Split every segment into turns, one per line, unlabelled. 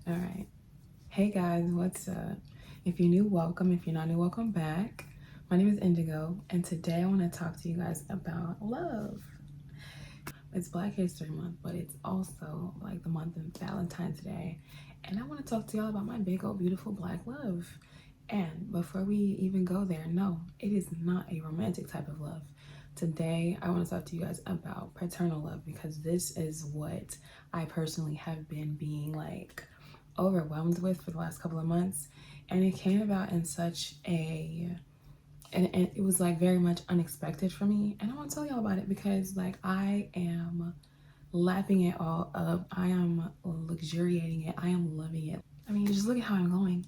All right. Hey guys, what's up? If you're new, welcome. If you're not new, welcome back. My name is Indigo, and today I want to talk to you guys about love. It's Black History Month, but it's also like the month of Valentine's Day. And I want to talk to y'all about my big old beautiful black love. And before we even go there, no, it is not a romantic type of love. Today, I want to talk to you guys about paternal love because this is what I personally have been being like overwhelmed with for the last couple of months. And it came about in such a and it was like very much unexpected for me. And I want to tell y'all about it because like I am lapping it all up. I am luxuriating it. I am loving it. I mean, just look at how I'm going.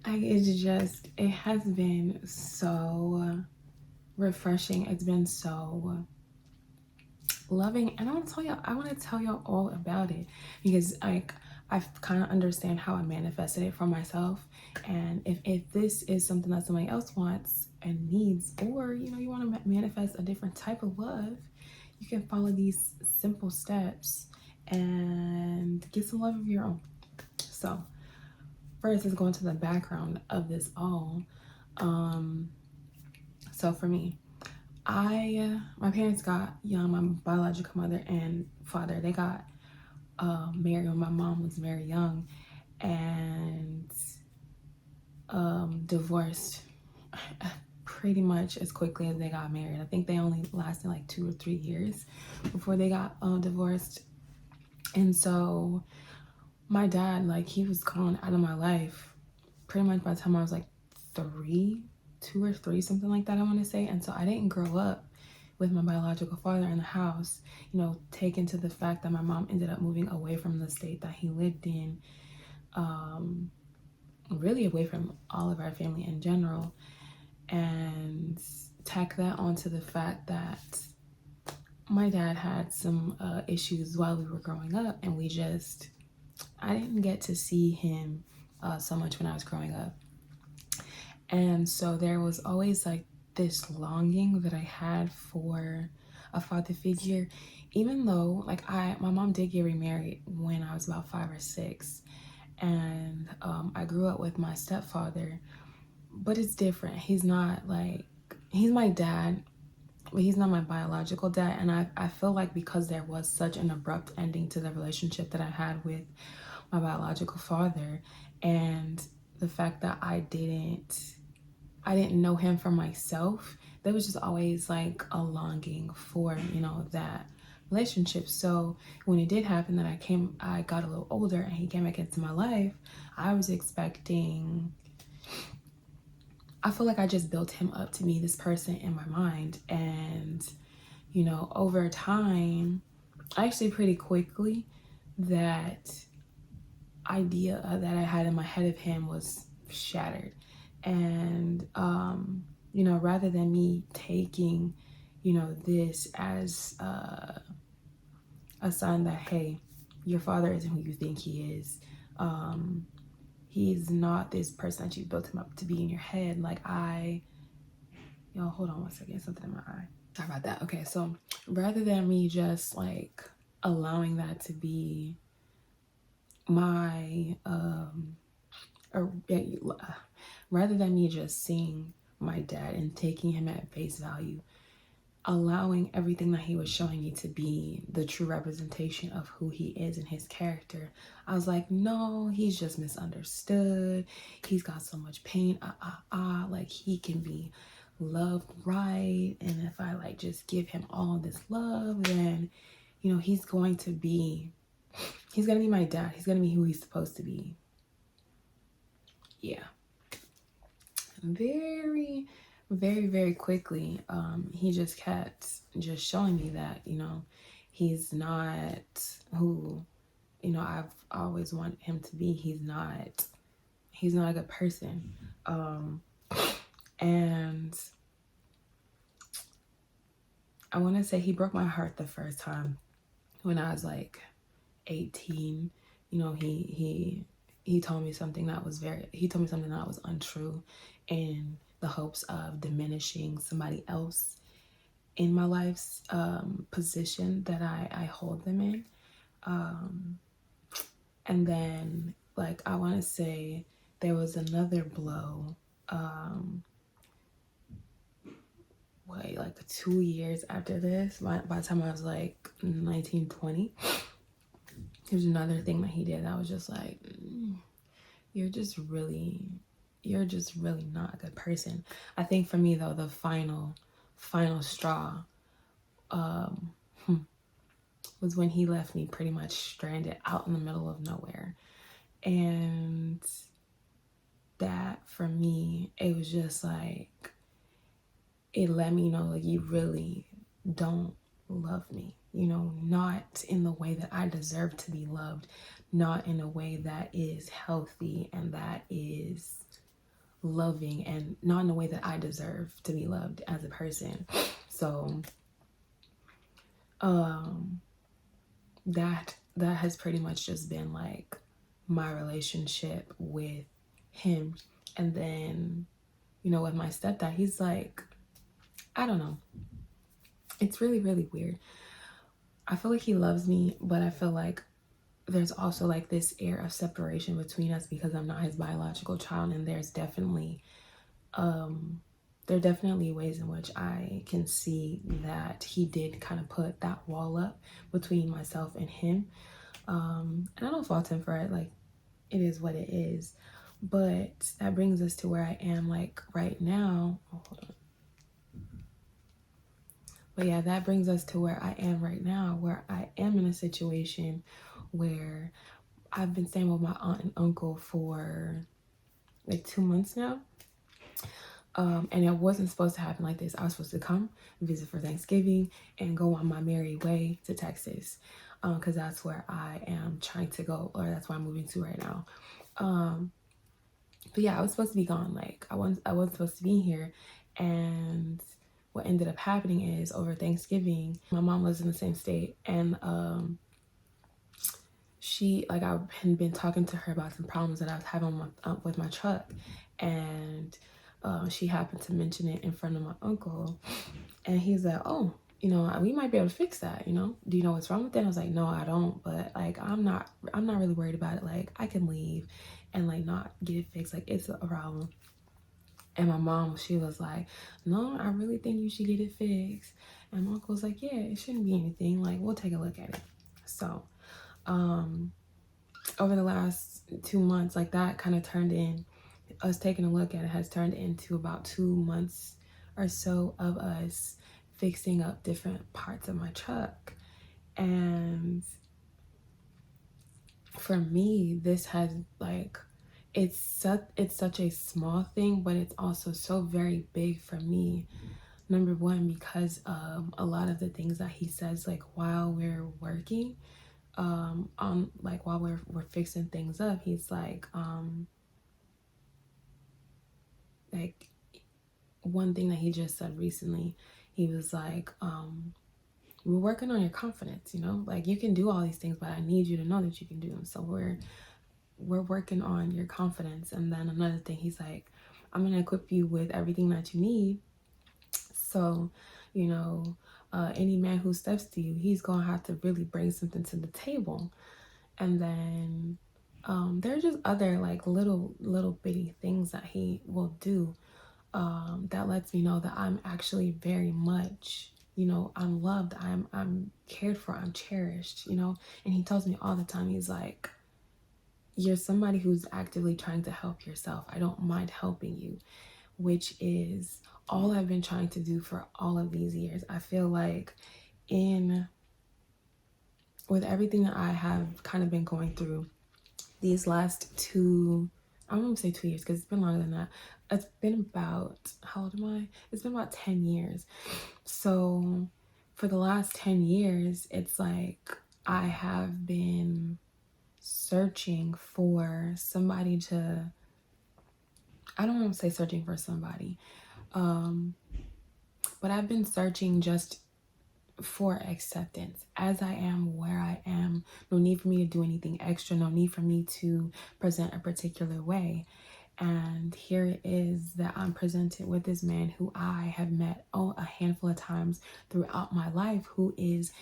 It has been so refreshing. It's been so loving. And I want to tell y'all all about it because like I kind of understand how I manifested it for myself. And if this is something that somebody else wants and needs, or you want to manifest a different type of love, you can follow these simple steps and get some love of your own. So first is going to the background of this all. So for me, my parents got young. My biological mother and father, they got married when my mom was very young, and divorced pretty much as quickly as they got married. I think they only lasted like 2 or 3 years before they got divorced. And so my dad, like, he was gone out of my life pretty much by the time I was like 2 or 3, something like that, I want to say. And so I didn't grow up with my biological father in the house, taken to the fact that my mom ended up moving away from the state that he lived in, really away from all of our family in general, and tack that onto the fact that my dad had some issues while we were growing up, and I didn't get to see him so much when I was growing up. And so there was always like this longing that I had for a father figure, even though like my mom did get remarried when I was about 5 or 6, and I grew up with my stepfather, but it's different. He's my dad, but he's not my biological dad. And I feel like because there was such an abrupt ending to the relationship that I had with my biological father, and the fact that I didn't know him for myself, there was just always like a longing for, that relationship. So when it did happen that I got a little older and he came back into my life, I was expecting, I feel like I just built him up to be this person in my mind. And, over time, actually pretty quickly, that idea that I had in my head of him was shattered. And rather than me taking this as a sign that, hey, your father isn't who you think he is, he's not this person that you built him up to be in your head. Like hold on one second, something in my eye, sorry about that. Okay, so rather than me just like allowing that to be my rather than me just seeing my dad and taking him at face value, allowing everything that he was showing me to be the true representation of who he is and his character, I was like, no, he's just misunderstood. He's got so much pain. Like, he can be loved right. And if I like just give him all this love, then, he's going to be my dad. He's going to be who he's supposed to be. Yeah. Very, very, very quickly, he just kept just showing me that, he's not who, I've always wanted him to be. He's not a good person. And I want to say he broke my heart the first time when I was like 18. He told me something that was untrue, in the hopes of diminishing somebody else in my life's position that I hold them in. And then, like, I want to say there was another blow, like 2 years after this, by the time I was like 19, 20. There's another thing that he did that was just like, you're just really not a good person. I think for me though, the final straw was when he left me pretty much stranded out in the middle of nowhere. And that for me, it was just like, it let me know, like, you really don't love me, you know, not in the way that I deserve to be loved, not in a way that is healthy and that is loving, and not in a way that I deserve to be loved as a person. So that has pretty much just been like my relationship with him. And then, you know, with my stepdad, he's like, I don't know, it's really, really weird. I feel like he loves me, but I feel like there's also like this air of separation between us because I'm not his biological child. And there's definitely there are definitely ways in which I can see that he did kind of put that wall up between myself and him. And I don't fault him for it. Like, it is what it is. But that brings us to where I am, like, right now. Oh, hold on. But yeah, that brings us to where I am right now, where I am in a situation where I've been staying with my aunt and uncle for like 2 months now. And it wasn't supposed to happen like this. I was supposed to come visit for Thanksgiving and go on my merry way to Texas, because that's where I am trying to go, or that's where I'm moving to right now. But yeah, I was supposed to be gone. Like, I wasn't supposed to be here. And what ended up happening is, over Thanksgiving, my mom lives in the same state, and she, like, I've been talking to her about some problems that I was having with my truck, and she happened to mention it in front of my uncle, and he's like, oh, you know, we might be able to fix that, you know, do you know what's wrong with it? I was like, no, I don't, but like, I'm not really worried about it. Like, I can leave and like not get it fixed. Like, it's a problem. And my mom, she was like, no, I really think you should get it fixed. And my uncle was like, yeah, it shouldn't be anything. Like, we'll take a look at it. So, over the last 2 months, like, that kind of turned in, us taking a look at it has turned into about 2 months or so of us fixing up different parts of my truck. And for me, this has, like, it's such a small thing, but it's also so very big for me. Number one, because a lot of the things that he says, like, while we're working, on, like, while we're fixing things up, he's like one thing that he just said recently, he was like, we're working on your confidence, you know, like, you can do all these things, but I need you to know that you can do them. So we're working on your confidence. And then another thing, he's like, I'm gonna equip you with everything that you need. So, you know, any man who steps to you, he's gonna have to really bring something to the table. And then there are just other, like, little bitty things that he will do, that lets me know that I'm actually very much, you know, I'm loved, I'm cared for, I'm cherished, you know. And he tells me all the time, he's like, you're somebody who's actively trying to help yourself. I don't mind helping you, which is all I've been trying to do for all of these years. I feel like with everything that I have kind of been going through these last I don't want to say 2 years, because it's been longer than that. It's been about, how old am I? It's been about 10 years. So for the last 10 years, it's like I have been searching for somebody to, I don't want to say searching for somebody, but I've been searching just for acceptance as I am, where I am. No need for me to do anything extra, no need for me to present a particular way. And here it is that I'm presented with this man who I have met a handful of times throughout my life, who is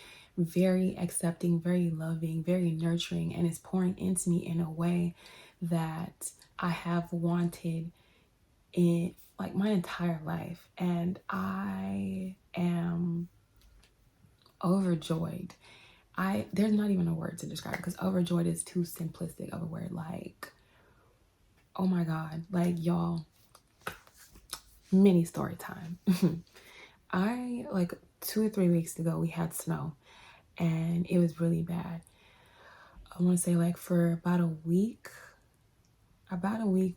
very accepting, very loving, very nurturing, and is pouring into me in a way that I have wanted in like my entire life. And I am overjoyed. There's not even a word to describe it, because overjoyed is too simplistic of a word. Like, oh my God, like y'all, mini story time. I like 2 or 3 weeks ago we had snow and it was really bad. I want to say like for about a week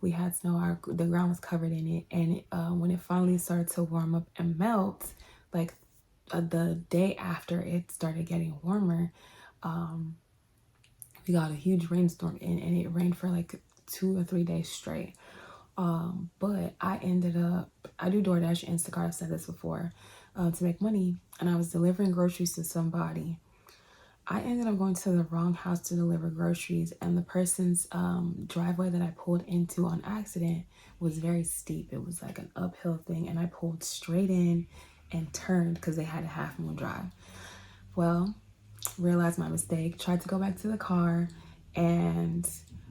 we had snow. The ground was covered in it, and when it finally started to warm up and melt, like the day after it started getting warmer, we got a huge rainstorm and it rained for like 2 or 3 days straight. But I do DoorDash and Instacart, I've said this before, to make money, and I was delivering groceries to somebody. I ended up going to the wrong house to deliver groceries, and the person's driveway that I pulled into on accident was very steep. It was like an uphill thing, and I pulled straight in and turned because they had a half moon drive. Well, realized my mistake, tried to go back to the car and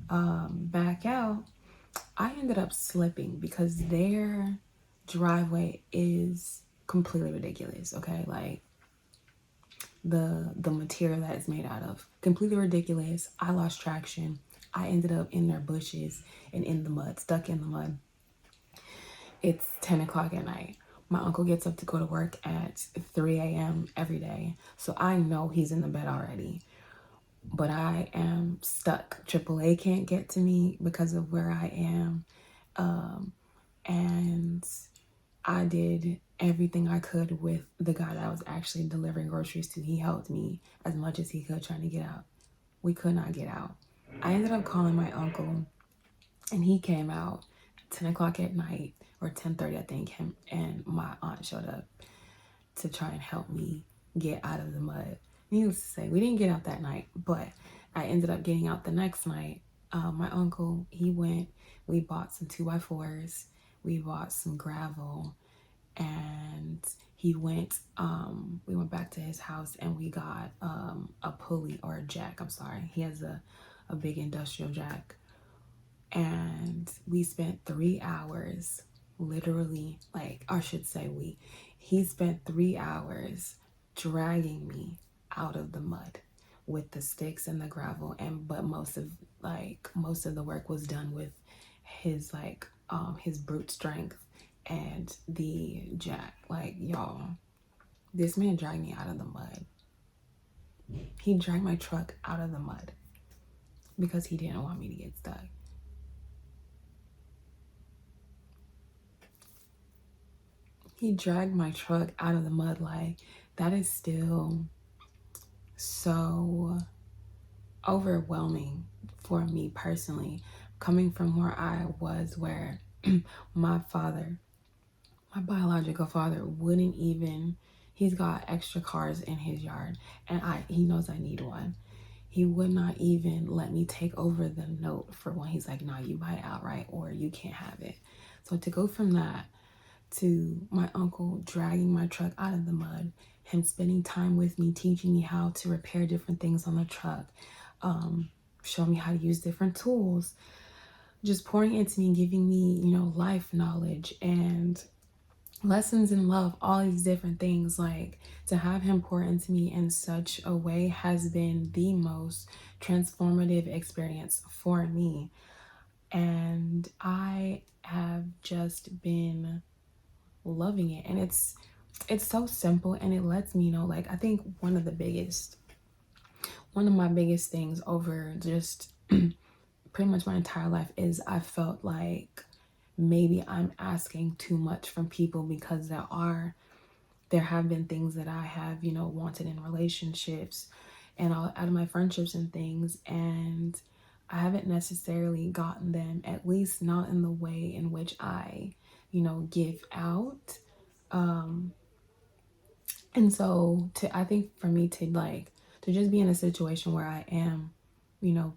back out. I ended up slipping because their driveway is completely ridiculous. Okay, like the material that it's made out of, completely ridiculous. I lost traction. I ended up in their bushes and in the mud, stuck in the mud. It's 10 o'clock at night. My uncle gets up to go to work at 3 a.m. every day, so I know he's in the bed already. But I am stuck. AAA can't get to me because of where I am. And I did everything I could with the guy that I was actually delivering groceries to. He helped me as much as he could trying to get out. We could not get out. I ended up calling my uncle, and he came out 10 o'clock at night, or 10:30 I think, him and my aunt showed up to try and help me get out of the mud. Needless to say, we didn't get out that night, but I ended up getting out the next night. My uncle, we bought some 2x4s, we bought some gravel, and we went back to his house and we got a pulley, or a jack, I'm sorry. He has a big industrial jack. And we spent 3 hours, literally, like, I should say he spent 3 hours dragging me out of the mud with the sticks and the gravel, but most of the work was done with his brute strength and the jack. Like, y'all, this man dragged me out of the mud. He dragged my truck out of the mud because he didn't want me to get stuck. He dragged my truck out of the mud. Like, that is still so overwhelming for me personally, coming from where I was, where my biological father wouldn't even, he's got extra cars in his yard, and he knows I need one. He would not even let me take over the note for one. He's like, nah, you buy it outright or you can't have it. So to go from that to my uncle dragging my truck out of the mud, him spending time with me, teaching me how to repair different things on the truck, showing me how to use different tools, just pouring into me, giving me, life knowledge and lessons in love, all these different things. Like, to have him pour into me in such a way has been the most transformative experience for me. And I have just been loving it, and it's so simple, and it lets me know, like, I think one of my biggest things over just pretty much my entire life is I felt like maybe I'm asking too much from people, because there have been things that I have wanted in relationships and all out of my friendships and things, and I haven't necessarily gotten them, at least not in the way in which I give out. And so I think for me to just be in a situation where I am,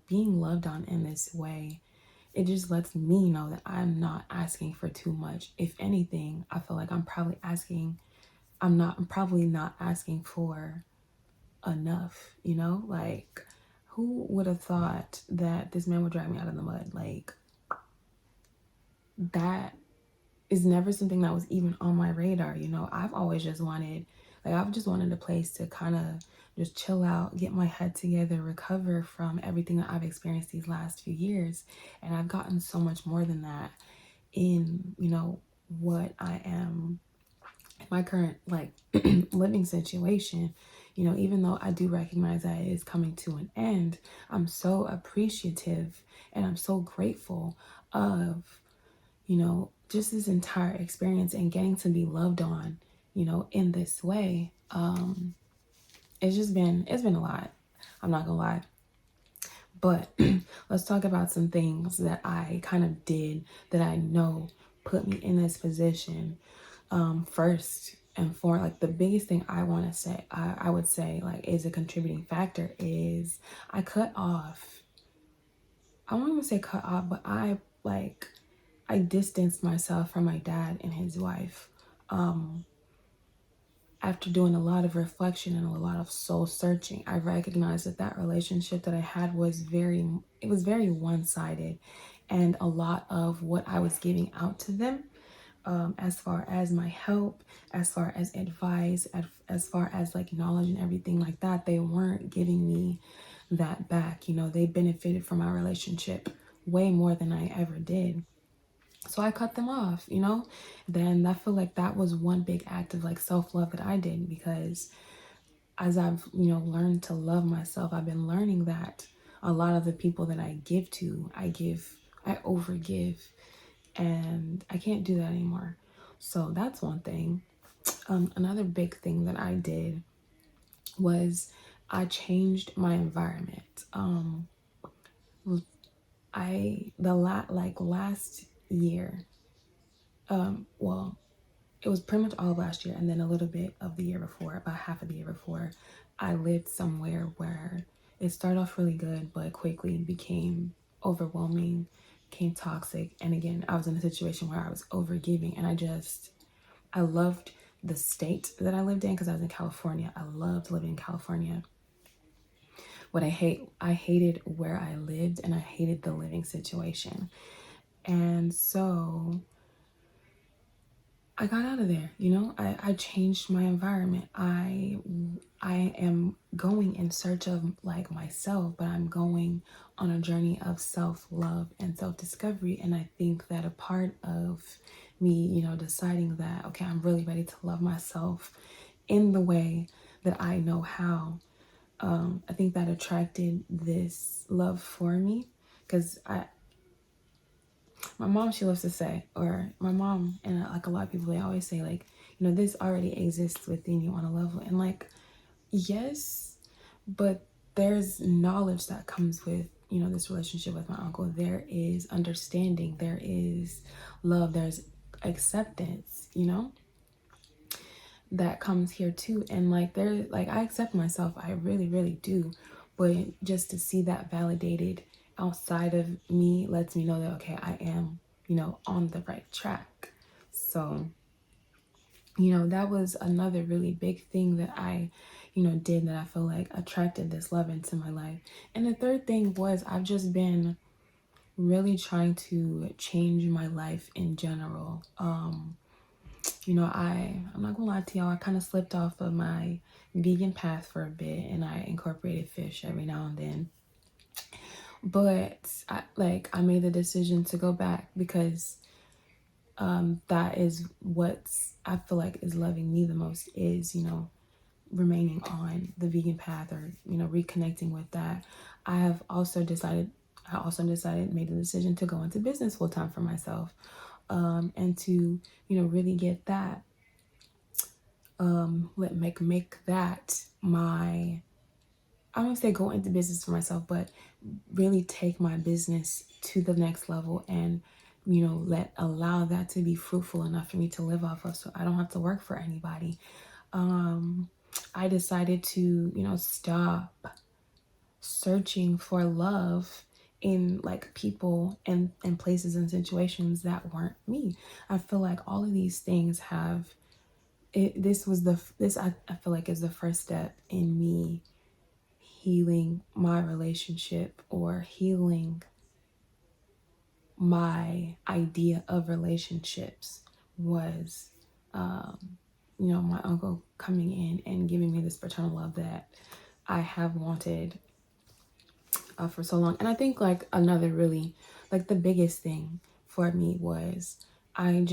being loved on in this way, it just lets me know that I'm not asking for too much. If anything, I feel like I'm probably not asking for enough, you know? Like, who would have thought that this man would drag me out of the mud? Like, that is never something that was even on my radar, you know? I've always just wanted, like, I've just wanted a place to kind of just chill out, get my head together, recover from everything that I've experienced these last few years. And I've gotten so much more than that in, you know, what I am, my current, like, living situation. You know, even though I do recognize that it is coming to an end, I'm so appreciative and I'm so grateful of, you know, just this entire experience and getting to be loved on, you know, in this way. It's been a lot. I'm not gonna lie. But let's talk about some things that I kind of did that I know put me in this position. First and for like the biggest thing I want to say, I would say like is a contributing factor is I cut off. I won't even say cut off, but I distanced myself from my dad and his wife. After doing a lot of reflection and a lot of soul searching, I recognized that that relationship that I had was very one-sided, and a lot of what I was giving out to them, as far as my help, as far as advice, as far as like knowledge and everything like that, they weren't giving me that back. You know, they benefited from our relationship way more than I ever did. So I cut them off, you know? Then I feel like that was one big act of like self-love that I did, because as I've, you know, learned to love myself, I've been learning that a lot of the people that I give to, I overgive, and I can't do that anymore. So that's one thing. Another big thing that I did was I changed my environment. Last year, well, it was pretty much all of last year and then a little bit of the year before, about half of the year before, I lived somewhere where it started off really good, but quickly became overwhelming, became toxic. And again, I was in a situation where I was overgiving, and I loved the state that I lived in because I was in California. I loved living in California. I hated where I lived, and I hated the living situation. And so I got out of there, you know. I changed my environment. I am going in search of like myself, but I'm going on a journey of self-love and self-discovery. And I think that a part of me, you know, deciding that, okay, I'm really ready to love myself in the way that I know how, I think that attracted this love for me, because my mom, she loves to say, or my mom and like a lot of people, they always say like, you know, this already exists within you on a level. And like, yes, but there's knowledge that comes with, you know, this relationship with my uncle. There is understanding, there is love, there's acceptance, you know, that comes here too. And like I accept myself, I really, really do. But just to see that validated outside of me lets me know that, okay, I am, you know, on the right track. So, you know, that was another really big thing that I, you know, did, that I feel like attracted this love into my life. And the third thing was I've just been really trying to change my life in general. You know, I'm not gonna lie to y'all, I kind of slipped off of my vegan path for a bit, and I incorporated fish every now and then. But I made the decision to go back, because that is what I feel like is loving me the most, is, you know, remaining on the vegan path, or, you know, reconnecting with that. I also decided, made the decision to go into business full time for myself, and to, you know, really get that, make that my, I don't say go into business for myself, but really take my business to the next level, and, you know, allow that to be fruitful enough for me to live off of, so I don't have to work for anybody. I decided to, you know, stop searching for love in like people and places and situations that weren't me. I feel like all of these things have it, this was the this I feel like is the first step in me healing my relationship or healing my idea of relationships was, you know, my uncle coming in and giving me this paternal love that I have wanted for so long. And I think like another really, like the biggest thing for me was I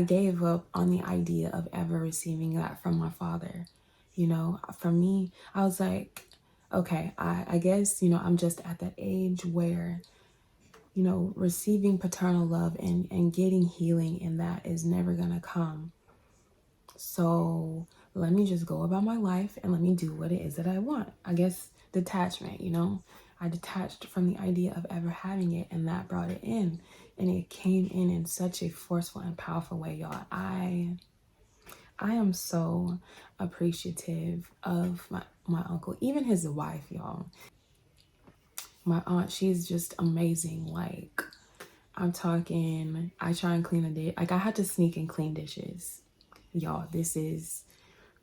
gave up on the idea of ever receiving that from my father. You know, for me, I was like, okay, I guess, you know, I'm just at that age where, you know, receiving paternal love and getting healing in that is never gonna come. So let me just go about my life and let me do what it is that I want. I guess detachment, you know, I detached from the idea of ever having it, and that brought it in, and it came in such a forceful and powerful way, y'all. I am so appreciative of my uncle, even his wife, y'all. My aunt, she's just amazing. Like, I'm talking, I try and clean a dish. Like, I had to sneak and clean dishes. Y'all, this is,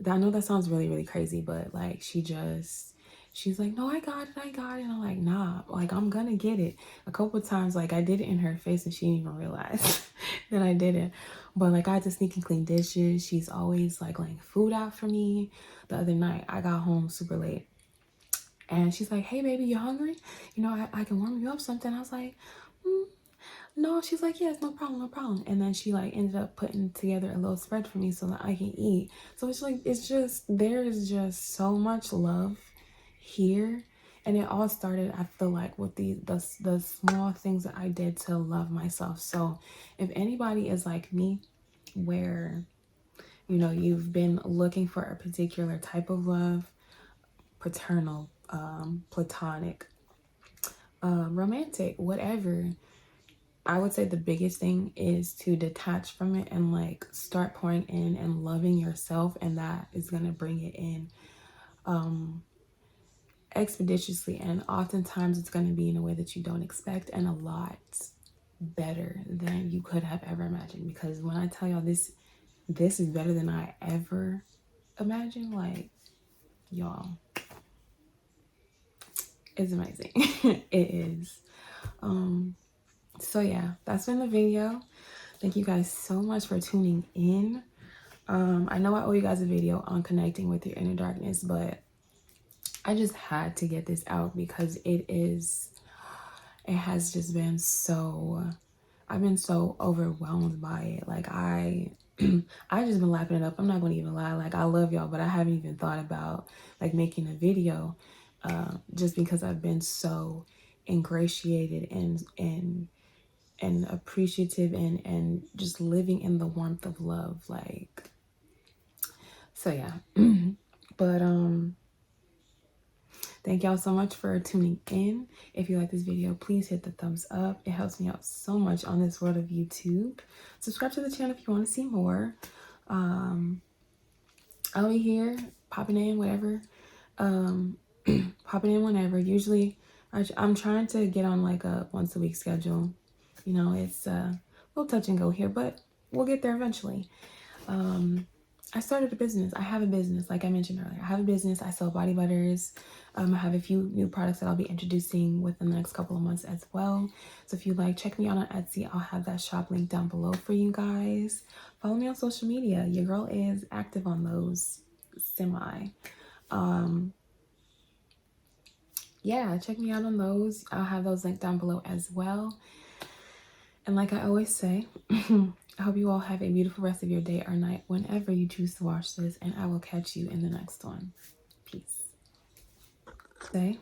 I know that sounds really, really crazy, but like, she's like, no, I got it. And I'm like, nah, like, I'm gonna get it. A couple of times, like, I did it in her face and she didn't even realize that I did it. But like, I had to sneak and clean dishes. She's always like laying food out for me. The other night, I got home super late and she's like, hey, baby, you hungry? You know, I can warm you up something. I was like, no. She's like, yes, no problem, no problem. And then she like ended up putting together a little spread for me so that I can eat. So it's like, it's just, there is just so much love here. And it all started, I feel like, with the small things that I did to love myself. So if anybody is like me, where, you know, you've been looking for a particular type of love, paternal, platonic, romantic, whatever, I would say the biggest thing is to detach from it and like start pouring in and loving yourself, and that is going to bring it in expeditiously, and oftentimes it's going to be in a way that you don't expect, and a lot better than you could have ever imagined. Because when I tell y'all this is better than I ever imagined, like, y'all, it's amazing. It is. So yeah, that's been the video. Thank you guys so much for tuning in. I know I owe you guys a video on connecting with your inner darkness, but I just had to get this out because it has just been so, I've been so overwhelmed by it. Like, I just been lapping it up. I'm not going to even lie. Like, I love y'all, but I haven't even thought about like making a video, just because I've been so ingratiated and appreciative and just living in the warmth of love. Like, so yeah. But thank y'all so much for tuning in. If you like this video, please hit the thumbs up. It helps me out so much on this world of YouTube. Subscribe to the channel if you want to see more. I'll be here popping in whatever, popping in whenever. Usually I'm trying to get on like a once a week schedule. You know, it's a little touch and go here, but we'll get there eventually. I started a business. I have a business, like I mentioned earlier. I have a business. I sell body butters. I have a few new products that I'll be introducing within the next couple of months as well. So if you like, check me out on Etsy. I'll have that shop link down below for you guys. Follow me on social media. Your girl is active on those, semi. Yeah, check me out on those. I'll have those linked down below as well. And like I always say, I hope you all have a beautiful rest of your day or night whenever you choose to watch this, and I will catch you in the next one. Peace. Stay.